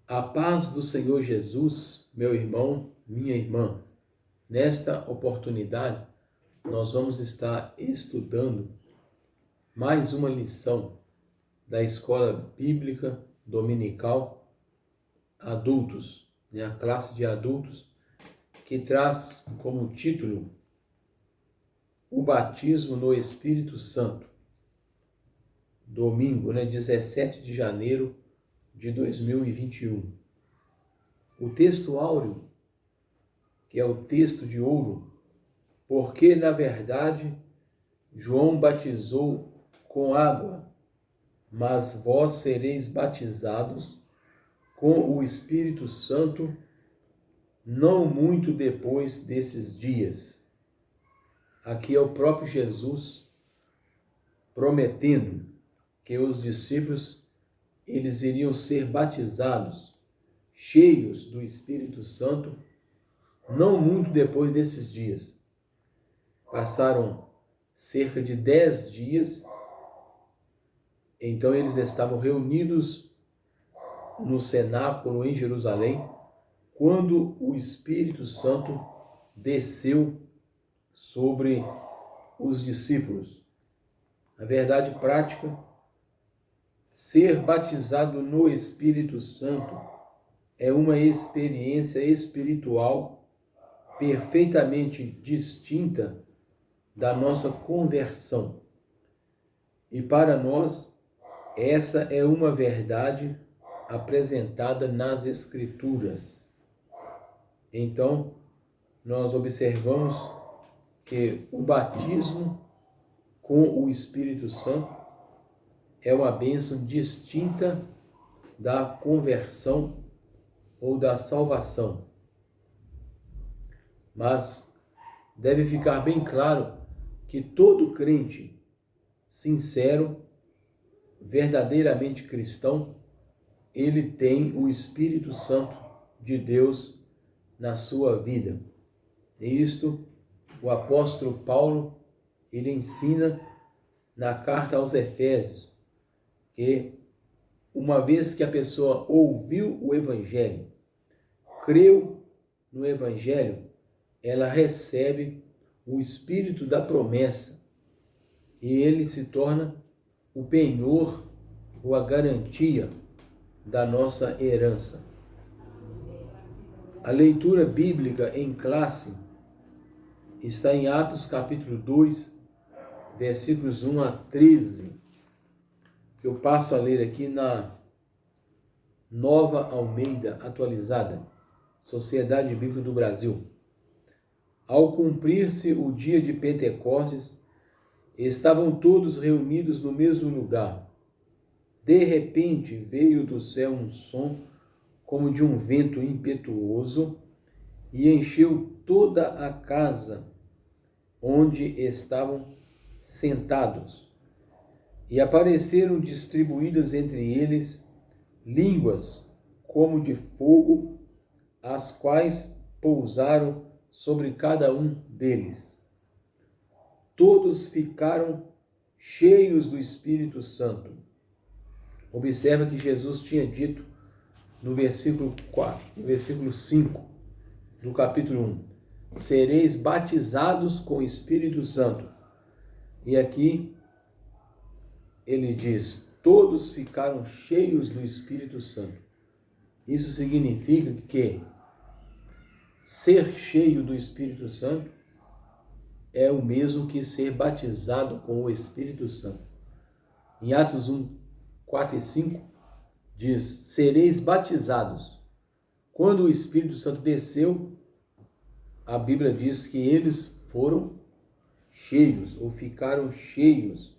A paz do Senhor Jesus, meu irmão, minha irmã. Nesta oportunidade, nós vamos estar estudando mais uma lição da Escola Bíblica Dominical Adultos, a classe de adultos, que traz como título o batismo no Espírito Santo. Domingo, 17 de janeiro de 2021. O texto áureo, que é o texto de ouro, porque, na verdade, João batizou com água, mas vós sereis batizados com o Espírito Santo não muito depois desses dias. Aqui é o próprio Jesus prometendo que os discípulos eles iriam ser batizados, cheios do Espírito Santo, não muito depois desses dias. Passaram cerca de 10 dias, então eles estavam reunidos no cenáculo em Jerusalém, quando o Espírito Santo desceu sobre os discípulos. A verdade prática, ser batizado no Espírito Santo é uma experiência espiritual perfeitamente distinta da nossa conversão. E para nós, essa é uma verdade apresentada nas Escrituras. Então, nós observamos que o batismo com o Espírito Santo é uma bênção distinta da conversão ou da salvação. Mas deve ficar bem claro que todo crente sincero, verdadeiramente cristão, ele tem o Espírito Santo de Deus na sua vida. E isto o apóstolo Paulo, ele ensina na carta aos Efésios, que uma vez que a pessoa ouviu o Evangelho, creu no Evangelho, ela recebe o Espírito da promessa e ele se torna o penhor ou a garantia da nossa herança. A leitura bíblica em classe está em Atos capítulo 2, versículos 1 a 13, que eu passo a ler aqui na Nova Almeida Atualizada, Sociedade Bíblica do Brasil. Ao cumprir-se o dia de Pentecostes, estavam todos reunidos no mesmo lugar. De repente veio do céu um som como de um vento impetuoso e encheu toda a casa onde estavam sentados. E apareceram distribuídas entre eles línguas como de fogo, as quais pousaram sobre cada um deles. Todos ficaram cheios do Espírito Santo. Observa que Jesus tinha dito no versículo 5 do capítulo 1, sereis batizados com o Espírito Santo. E aqui ele diz, todos ficaram cheios do Espírito Santo. Isso significa que ser cheio do Espírito Santo é o mesmo que ser batizado com o Espírito Santo. Em Atos 1, 4 e 5, diz, sereis batizados. Quando o Espírito Santo desceu, a Bíblia diz que eles foram cheios, ou ficaram cheios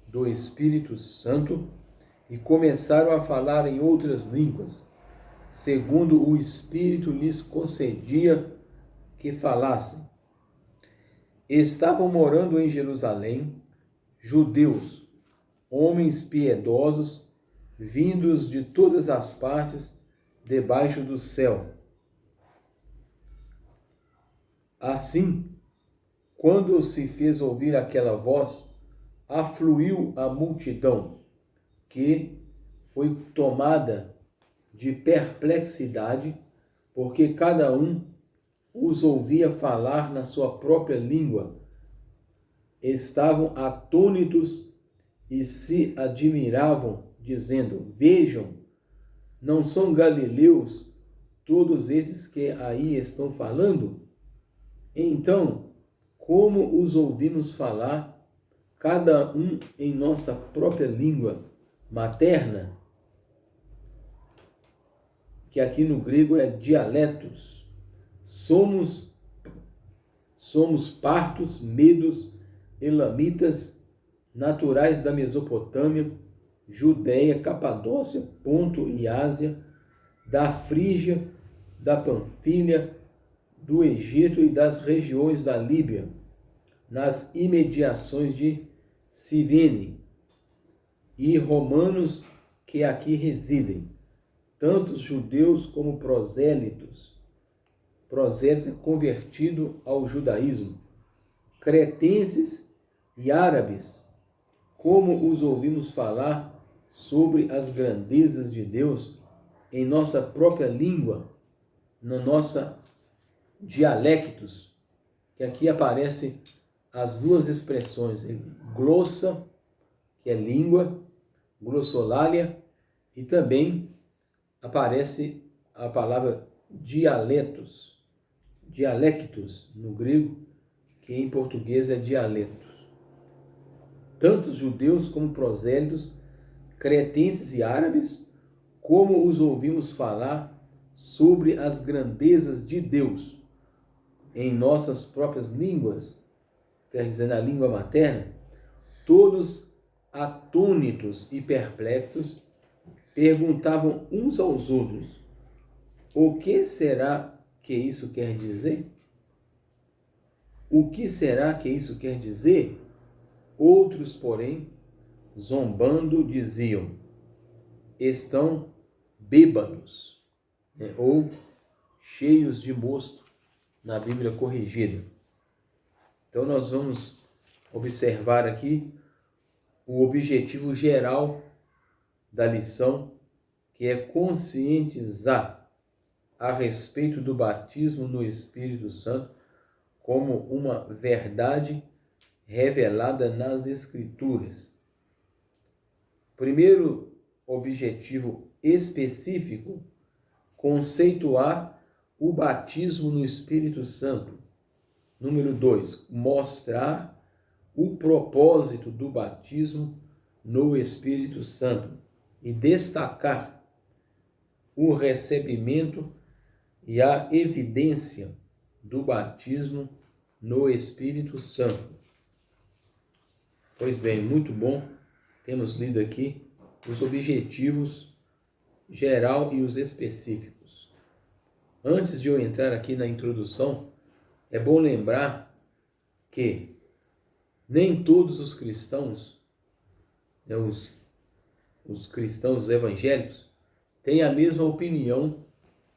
do Espírito Santo e começaram a falar em outras línguas, segundo o Espírito lhes concedia que falassem. Estavam morando em Jerusalém judeus, homens piedosos, vindos de todas as partes debaixo do céu. Assim, quando se fez ouvir aquela voz, afluiu a multidão, que foi tomada de perplexidade, porque cada um os ouvia falar na sua própria língua. Estavam atônitos e se admiravam, dizendo: Vejam, não são galileus todos esses que aí estão falando? Então, como os ouvimos falar, cada um em nossa própria língua materna, que aqui no grego é dialetos, somos partos, medos, elamitas, naturais da Mesopotâmia, Judéia, Capadócia, Ponto e Ásia, da Frígia, da Panfilha, do Egito e das regiões da Líbia, nas imediações de Cirene, e romanos que aqui residem, tantos judeus como prosélitos convertido ao judaísmo, cretenses e árabes, como os ouvimos falar sobre as grandezas de Deus em nossa própria língua, na nossa dialectos, que aqui aparecem as duas expressões, glossa, que é língua, glossolalia, e também aparece a palavra dialectos no grego, que em português é dialetos. Tantos judeus como prosélitos, cretenses e árabes, como os ouvimos falar sobre as grandezas de Deus em nossas próprias línguas, quer dizer, na língua materna, todos atônitos e perplexos, perguntavam uns aos outros: o que será que isso quer dizer? O que será que isso quer dizer? Outros, porém, zombando, diziam: estão bêbados, ou cheios de mosto, na Bíblia corrigida. Então nós vamos observar aqui o objetivo geral da lição, que é conscientizar a respeito do batismo no Espírito Santo como uma verdade revelada nas Escrituras. Primeiro objetivo específico, conceituar o batismo no Espírito Santo. Número 2, mostrar o propósito do batismo no Espírito Santo e destacar o recebimento e a evidência do batismo no Espírito Santo. Pois bem, muito bom. Temos lido aqui os objetivos geral e os específicos. Antes de eu entrar aqui na introdução, é bom lembrar que nem todos os cristãos, os cristãos evangélicos, têm a mesma opinião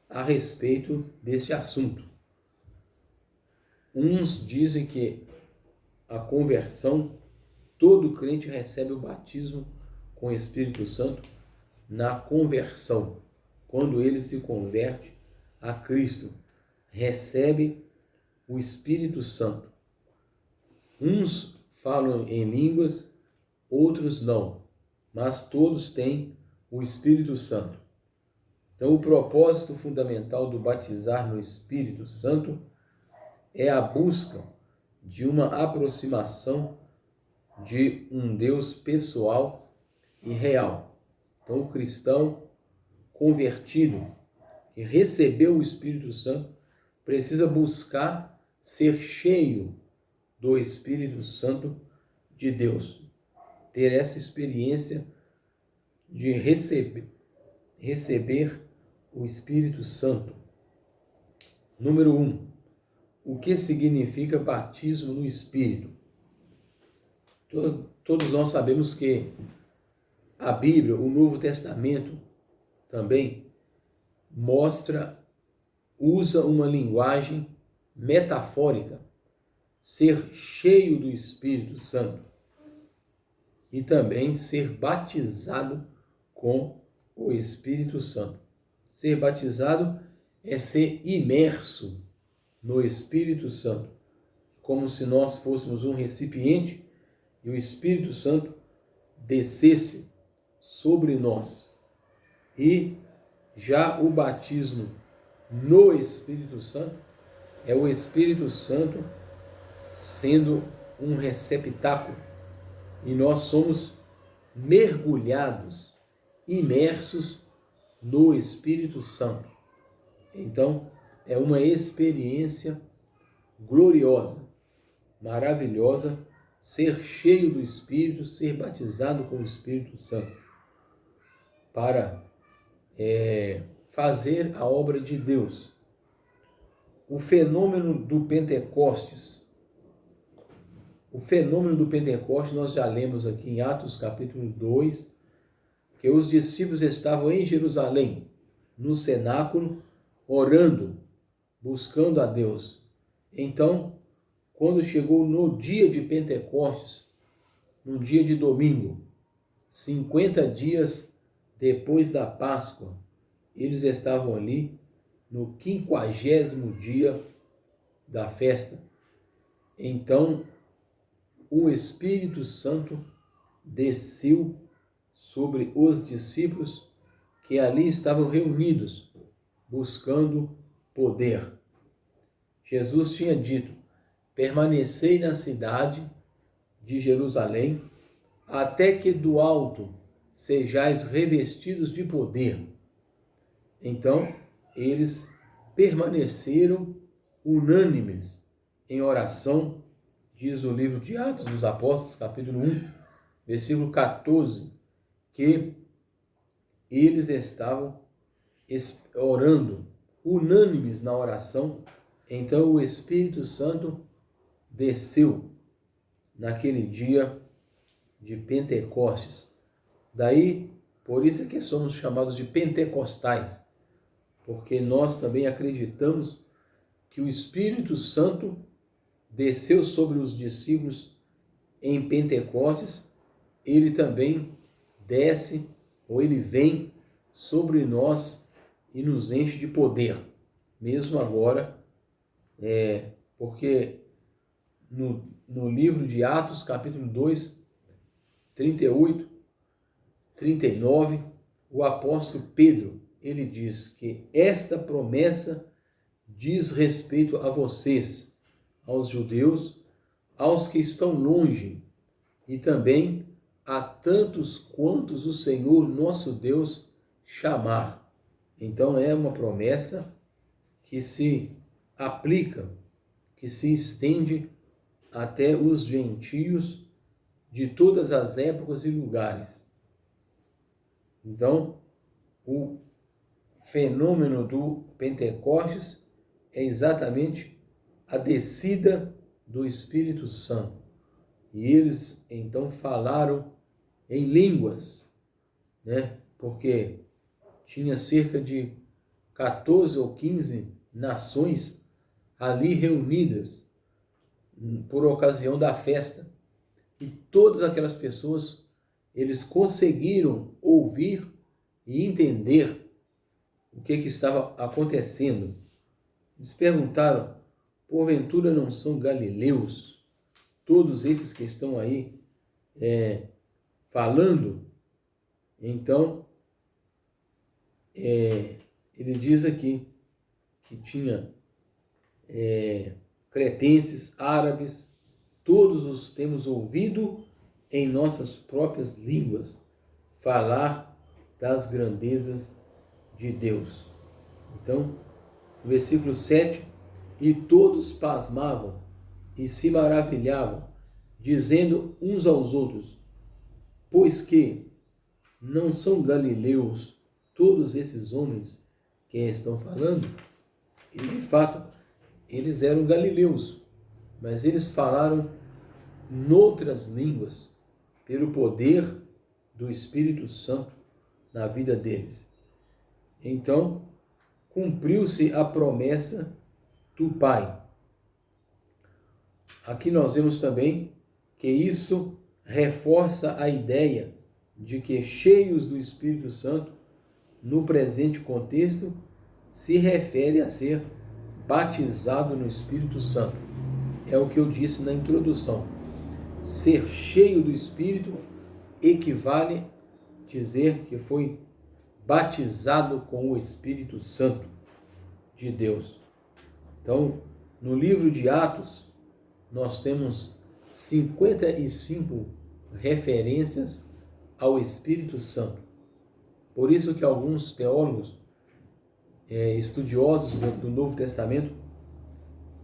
a respeito desse assunto. Uns dizem que a conversão, todo crente recebe o batismo com o Espírito Santo na conversão. Quando ele se converte a Cristo, recebe o Espírito Santo. Uns falam em línguas, outros não, mas todos têm o Espírito Santo. Então, o propósito fundamental do batizar no Espírito Santo é a busca de uma aproximação de um Deus pessoal e real. Então, o cristão convertido, que recebeu o Espírito Santo, precisa buscar ser cheio do Espírito Santo de Deus. Ter essa experiência de receber o Espírito Santo. Número 1. O que significa batismo no Espírito? Todos nós sabemos que a Bíblia, o Novo Testamento, também usa uma linguagem metafórica, ser cheio do Espírito Santo e também ser batizado com o Espírito Santo. ser batizado é ser imerso no Espírito Santo, como se nós fôssemos um recipiente e o Espírito Santo descesse sobre nós. E já o batismo no Espírito Santo é o Espírito Santo sendo um receptáculo e nós somos mergulhados, imersos no Espírito Santo. Então, é uma experiência gloriosa, maravilhosa, ser cheio do Espírito, ser batizado com o Espírito Santo, para fazer a obra de Deus. O fenômeno do Pentecostes nós já lemos aqui em Atos capítulo 2, que os discípulos estavam em Jerusalém, no cenáculo, orando, buscando a Deus. Então, quando chegou no dia de Pentecostes, no dia de domingo, 50 dias depois da Páscoa, eles estavam ali no 50º dia da festa. Então, o Espírito Santo desceu sobre os discípulos que ali estavam reunidos, buscando poder. Jesus tinha dito: permanecei na cidade de Jerusalém, até que do alto sejais revestidos de poder. Então, eles permaneceram unânimes em oração, diz o livro de Atos dos Apóstolos, capítulo 1, versículo 14, que eles estavam orando, unânimes na oração. Então o Espírito Santo desceu naquele dia de Pentecostes. Daí, por isso é que somos chamados de pentecostais, porque nós também acreditamos que o Espírito Santo desceu sobre os discípulos em Pentecostes, ele também desce, ou ele vem sobre nós e nos enche de poder, mesmo agora, porque no livro de Atos, capítulo 2, 38, 39, o apóstolo Pedro, ele diz que esta promessa diz respeito a vocês, aos judeus, aos que estão longe, e também a tantos quantos o Senhor nosso Deus chamar. Então é uma promessa que se aplica, que se estende até os gentios de todas as épocas e lugares. Então, o fenômeno do Pentecostes é exatamente a descida do Espírito Santo. E eles então falaram em línguas, porque tinha cerca de 14 ou 15 nações ali reunidas por ocasião da festa. E todas aquelas pessoas, eles conseguiram ouvir e entender o que estava acontecendo. Eles perguntaram: porventura não são galileus todos esses que estão aí falando? Então, ele diz aqui que tinha cretenses, árabes, todos os temos ouvido em nossas próprias línguas falar das grandezas de Deus. Então, no versículo 7, e todos pasmavam e se maravilhavam, dizendo uns aos outros: pois que não são galileus todos esses homens que estão falando? E de fato, eles eram galileus, mas eles falaram noutras línguas pelo poder do Espírito Santo na vida deles. Então, cumpriu-se a promessa do Pai. Aqui nós vemos também que isso reforça a ideia de que, cheios do Espírito Santo, no presente contexto, se refere a ser batizado no Espírito Santo. É o que eu disse na introdução. Ser cheio do Espírito equivale a dizer que foi batizado com o Espírito Santo de Deus. Então, no livro de Atos, nós temos 55 referências ao Espírito Santo. Por isso que alguns teólogos, estudiosos do Novo Testamento,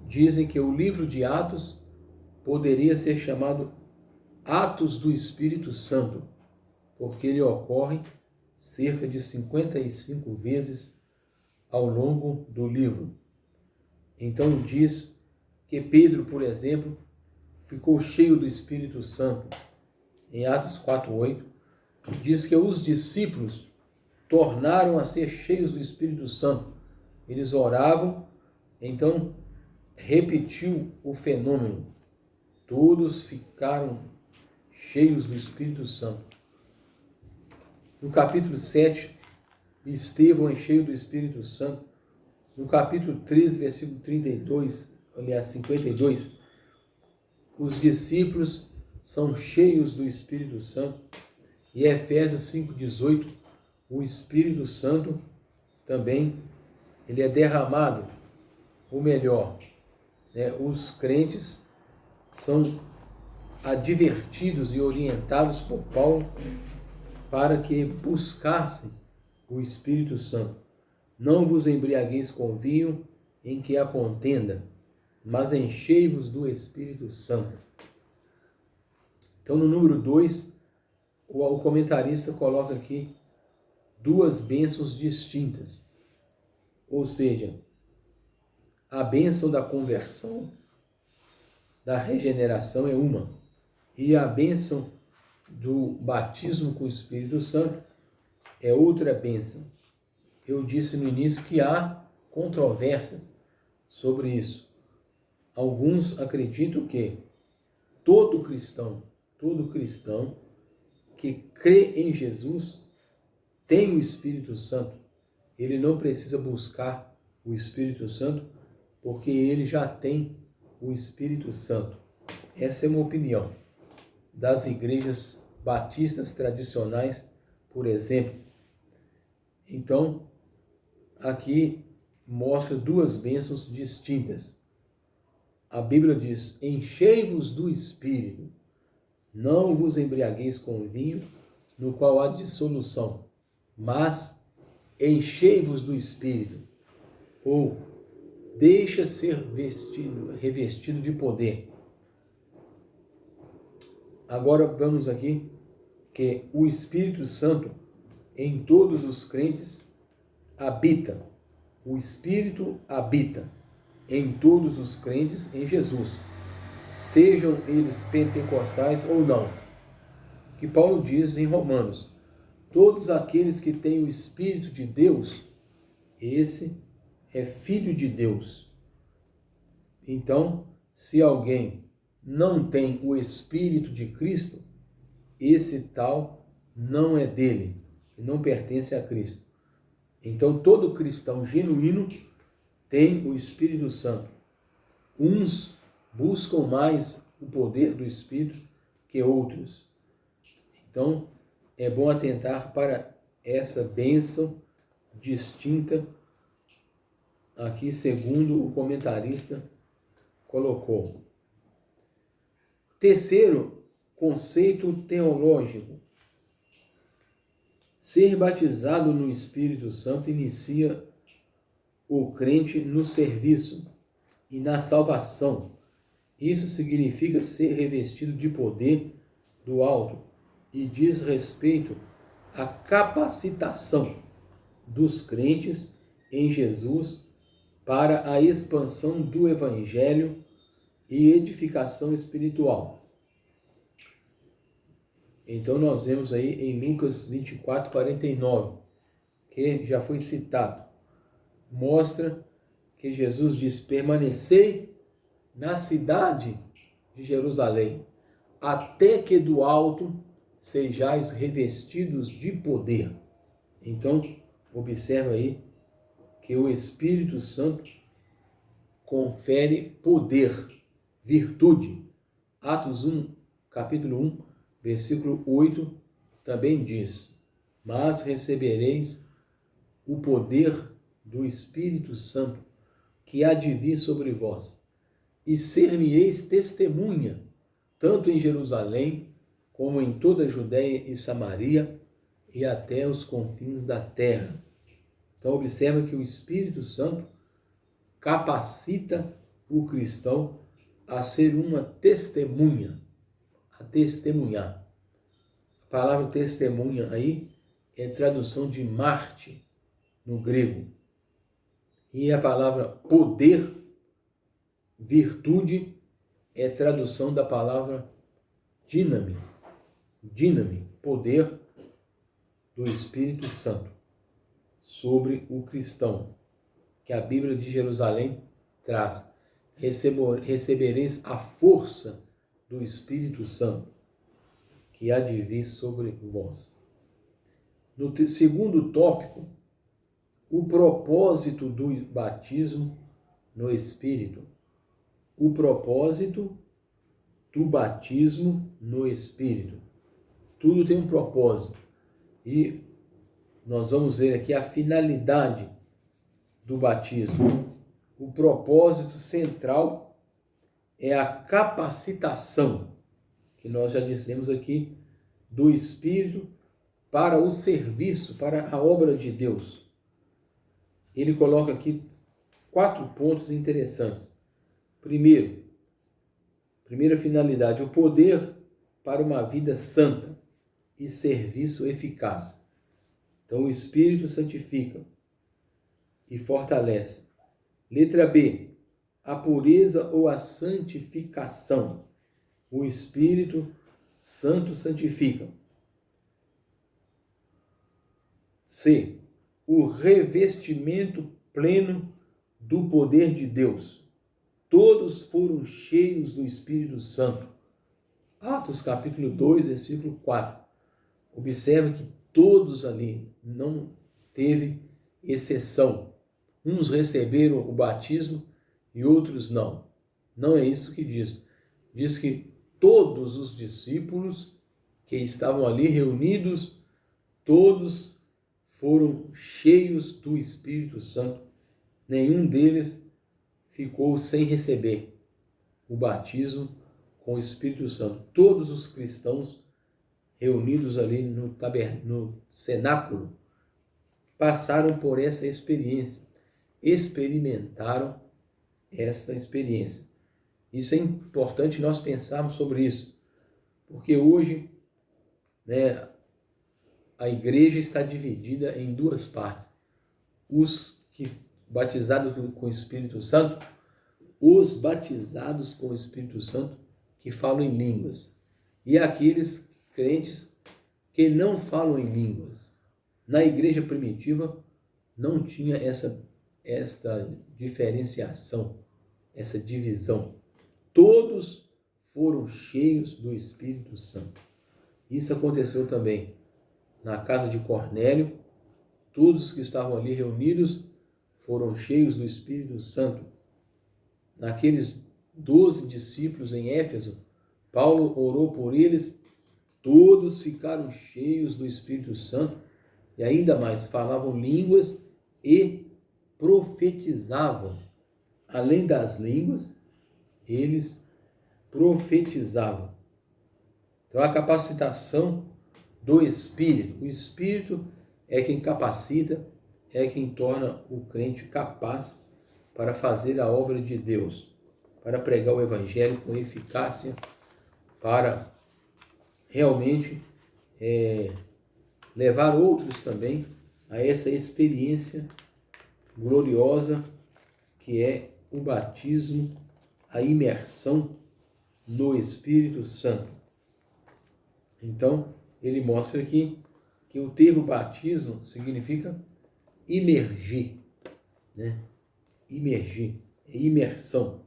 dizem que o livro de Atos poderia ser chamado Atos do Espírito Santo, porque ele ocorre cerca de 55 vezes ao longo do livro. Então diz que Pedro, por exemplo, ficou cheio do Espírito Santo. Em Atos 4:8, diz que os discípulos tornaram a ser cheios do Espírito Santo. Eles oravam, então repetiu o fenômeno. Todos ficaram cheios do Espírito Santo. No capítulo 7, Estevão é cheio do Espírito Santo. No capítulo 13, versículo 32, aliás, 52, os discípulos são cheios do Espírito Santo. E Efésios 5:18, o Espírito Santo também, ele é derramado. Ou melhor, os crentes são advertidos e orientados por Paulo para que buscassem o Espírito Santo. Não vos embriagueis com vinho em que há contenda, mas enchei-vos do Espírito Santo. Então, no número 2, o comentarista coloca aqui duas bênçãos distintas. Ou seja, a bênção da conversão, da regeneração é uma, e a bênção do batismo com o Espírito Santo é outra bênção. Eu disse no início que há controvérsias sobre isso. Alguns acreditam que todo cristão que crê em Jesus tem o Espírito Santo. Ele não precisa buscar o Espírito Santo, porque ele já tem o Espírito Santo. Essa é uma opinião das igrejas batistas tradicionais, por exemplo. Então, aqui mostra duas bênçãos distintas. A Bíblia diz: enchei-vos do Espírito, não vos embriagueis com vinho, no qual há dissolução, mas enchei-vos do Espírito, ou deixa ser revestido de poder. Agora vamos aqui que o Espírito Santo em todos os crentes habita. O Espírito habita em todos os crentes em Jesus, sejam eles pentecostais ou não. Que Paulo diz em Romanos: todos aqueles que têm o Espírito de Deus, esse é filho de Deus. Então, se alguém não tem o Espírito de Cristo, esse tal não é dele, não pertence a Cristo. Então, todo cristão genuíno tem o Espírito Santo. Uns buscam mais o poder do Espírito que outros. Então, é bom atentar para essa bênção distinta aqui, segundo o comentarista colocou. Terceiro conceito teológico. Ser batizado no Espírito Santo inicia o crente no serviço e na salvação. Isso significa ser revestido de poder do alto e diz respeito à capacitação dos crentes em Jesus para a expansão do Evangelho e edificação espiritual. Então nós vemos aí em Lucas 24:49, que já foi citado, mostra que Jesus diz: permanecei na cidade de Jerusalém, até que do alto sejais revestidos de poder. Então, observa aí que o Espírito Santo confere poder, virtude. Atos 1, capítulo 1, versículo 8, também diz: mas recebereis o poder do Espírito Santo, que há de vir sobre vós, e ser-me-eis testemunha, tanto em Jerusalém, como em toda a Judéia e Samaria, e até os confins da terra. Então observa que o Espírito Santo capacita o cristão a ser uma testemunha, a testemunhar. A palavra testemunha aí é tradução de mártir no grego. E a palavra poder, virtude, é tradução da palavra díname, poder do Espírito Santo sobre o cristão, que a Bíblia de Jerusalém traz. Recebereis a força do Espírito Santo, que há de vir sobre vós. No segundo tópico, o propósito do batismo no Espírito. O propósito do batismo no Espírito. Tudo tem um propósito. E nós vamos ver aqui a finalidade do batismo. O propósito central é a capacitação, que nós já dissemos aqui, do Espírito para o serviço, para a obra de Deus. Ele coloca aqui 4 pontos interessantes. Primeira finalidade, o poder para uma vida santa e serviço eficaz. Então, o Espírito santifica e fortalece. Letra B, a pureza ou a santificação. O Espírito Santo santifica. C, o revestimento pleno do poder de Deus. Todos foram cheios do Espírito Santo. Atos capítulo 2, versículo 4. Observe que todos ali, não teve exceção. Uns receberam o batismo e outros não. Não é isso que diz. Diz que todos os discípulos que estavam ali reunidos, todos foram cheios do Espírito Santo. Nenhum deles ficou sem receber o batismo com o Espírito Santo. Todos os cristãos reunidos ali no cenáculo passaram por essa experiência, experimentaram esta experiência. Isso é importante nós pensarmos sobre isso, porque hoje, a igreja está dividida em 2 partes. Os que batizados com o Espírito Santo, os batizados com o Espírito Santo que falam em línguas, e aqueles crentes que não falam em línguas. Na igreja primitiva não tinha esta diferenciação, essa divisão. Todos foram cheios do Espírito Santo. Isso aconteceu também na casa de Cornélio. Todos que estavam ali reunidos foram cheios do Espírito Santo. Naqueles 12 discípulos em Éfeso, Paulo orou por eles, todos ficaram cheios do Espírito Santo e ainda mais falavam línguas e profetizavam. Além das línguas, eles profetizavam. Então, a capacitação do Espírito. O Espírito é quem capacita, é quem torna o crente capaz para fazer a obra de Deus, para pregar o Evangelho com eficácia, para realmente levar outros também a essa experiência gloriosa que é o batismo, a imersão no Espírito Santo. Então, ele mostra aqui que o termo batismo significa imergir, Imergir, é imersão.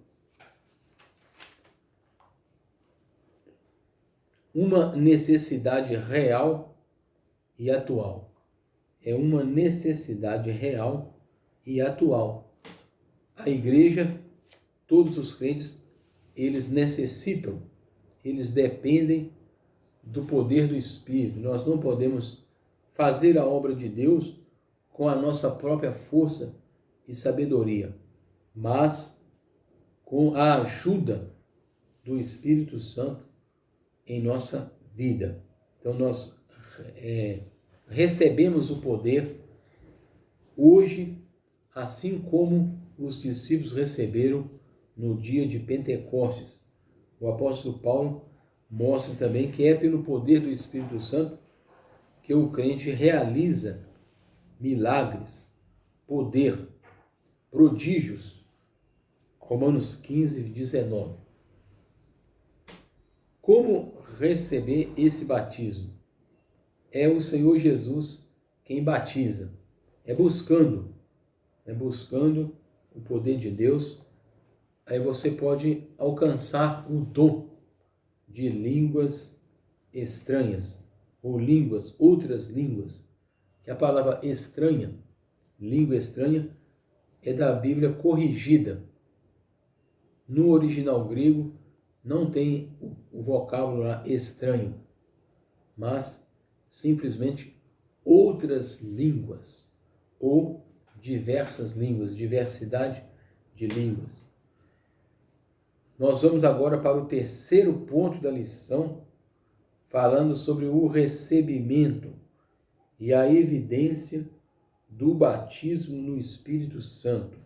Uma necessidade real e atual. é uma necessidade real e atual. A igreja, todos os crentes, eles necessitam, eles dependem do poder do Espírito. Nós não podemos fazer a obra de Deus com a nossa própria força e sabedoria, mas com a ajuda do Espírito Santo em nossa vida. Então nós recebemos o poder hoje, assim como os discípulos receberam no dia de Pentecostes. O apóstolo Paulo mostra também que é pelo poder do Espírito Santo que o crente realiza milagres, poder, prodígios. Romanos 15, 19. Como receber esse batismo? É o Senhor Jesus quem batiza. É buscando o poder de Deus. Aí você pode alcançar o dom de línguas estranhas, ou línguas, outras línguas. Que a palavra estranha, língua estranha, é da Bíblia corrigida. No original grego não tem o vocábulo lá estranho, mas simplesmente outras línguas, ou diversas línguas, diversidade de línguas. Nós vamos agora para o terceiro ponto da lição, falando sobre o recebimento e a evidência do batismo no Espírito Santo.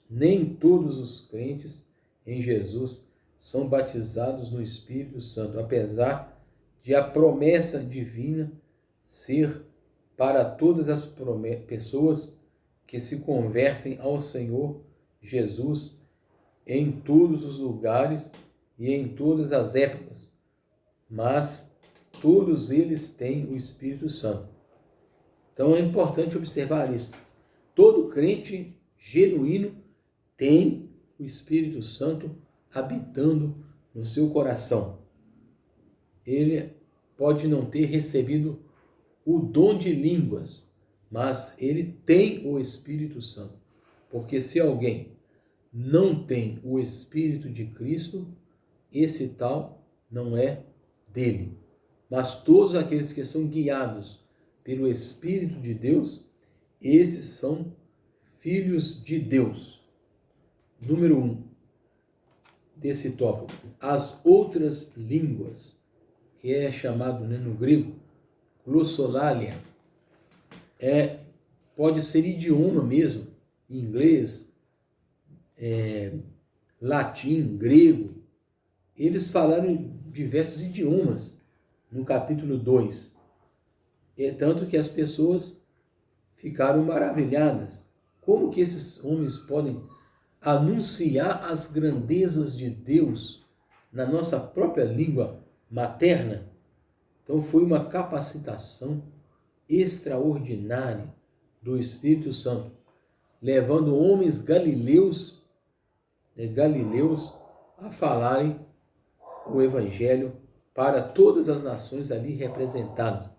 Nem todos os crentes em Jesus são batizados no Espírito Santo, apesar de a promessa divina ser para todas as pessoas que se convertem ao Senhor Jesus em todos os lugares e em todas as épocas. Mas todos eles têm o Espírito Santo. Então é importante observar isso. Todo crente genuíno tem o Espírito Santo habitando no seu coração. Ele pode não ter recebido o dom de línguas, mas ele tem o Espírito Santo. Porque se alguém não tem o Espírito de Cristo, esse tal não é dele. Mas todos aqueles que são guiados pelo Espírito de Deus, esses são filhos de Deus. Número 1 desse tópico, as outras línguas, que é chamado no grego glossolalia, pode ser idioma mesmo, inglês, latim, grego. Eles falaram diversos idiomas no capítulo 2. Tanto que as pessoas ficaram maravilhadas. Como que esses homens podem anunciar as grandezas de Deus na nossa própria língua materna? Então foi uma capacitação extraordinária do Espírito Santo, levando homens galileus a falarem o Evangelho para todas as nações ali representadas.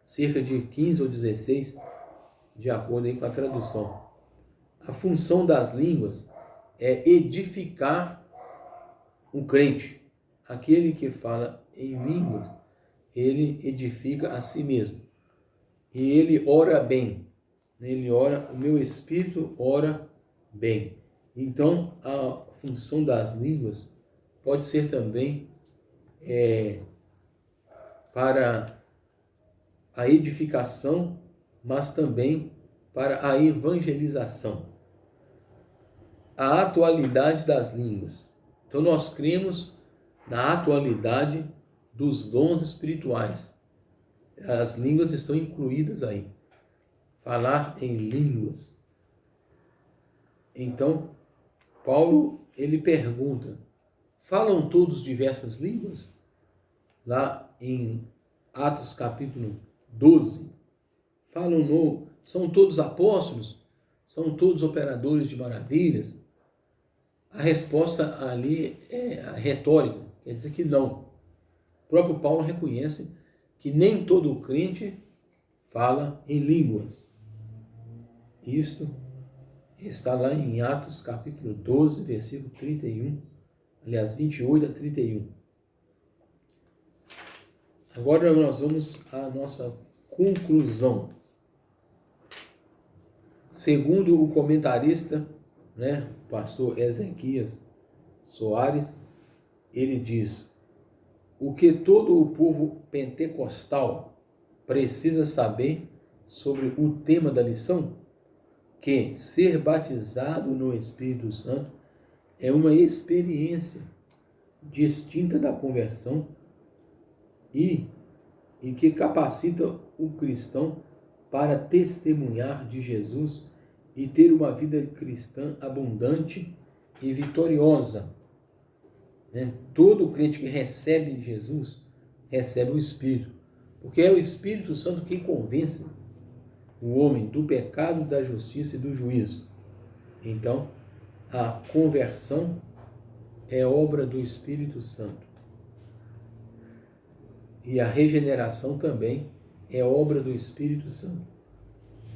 Cerca de 15 ou 16, de acordo aí com a tradução. A função das línguas é edificar o crente. Aquele que fala em línguas, ele edifica a si mesmo. E ele ora bem. Ele ora, o meu espírito ora bem. Então, a função das línguas pode ser também para a edificação, mas também para a evangelização. A atualidade das línguas. Então nós cremos na atualidade dos dons espirituais. As línguas estão incluídas aí. Falar em línguas. Então, Paulo, ele pergunta, falam todos diversas línguas? Lá em Atos capítulo 12, são todos apóstolos? São todos operadores de maravilhas? A resposta ali é retórica, quer dizer que não. O próprio Paulo reconhece que nem todo crente fala em línguas. Isto está lá em Atos capítulo 12, versículo 31, aliás, 28 a 31. Agora nós vamos à nossa conclusão. Segundo o comentarista, o pastor Ezequias Soares, ele diz: o que todo o povo pentecostal precisa saber sobre o tema da lição, que ser batizado no Espírito Santo é uma experiência distinta da conversão e que capacita o cristão para testemunhar de Jesus e ter uma vida cristã abundante e vitoriosa. Todo crente que recebe Jesus, recebe o Espírito, porque é o Espírito Santo quem convence o homem do pecado, da justiça e do juízo. Então, a conversão é obra do Espírito Santo. E a regeneração também é obra do Espírito Santo.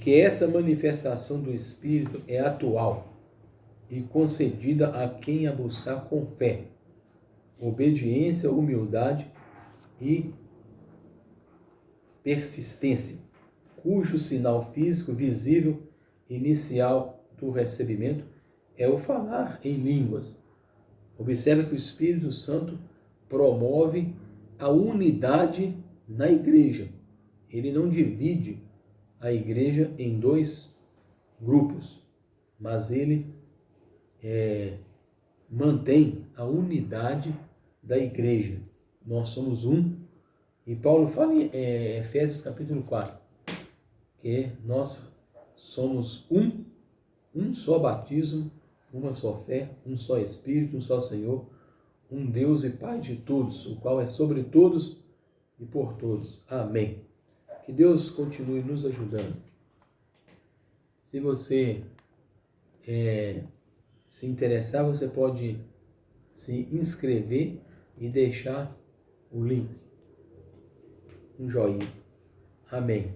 Que essa manifestação do Espírito é atual e concedida a quem a buscar com fé, obediência, humildade e persistência, cujo sinal físico visível inicial do recebimento é o falar em línguas. Observe que o Espírito Santo promove a unidade na igreja. Ele não divide a igreja em dois grupos, mas ele mantém a unidade da igreja. Nós somos um. E Paulo fala em Efésios capítulo 4, que nós somos um só batismo, uma só fé, um só Espírito, um só Senhor, um Deus e Pai de todos, o qual é sobre todos e por todos. Amém. Que Deus continue nos ajudando. Se você se interessar, você pode se inscrever e deixar o link, um joinha. Amém.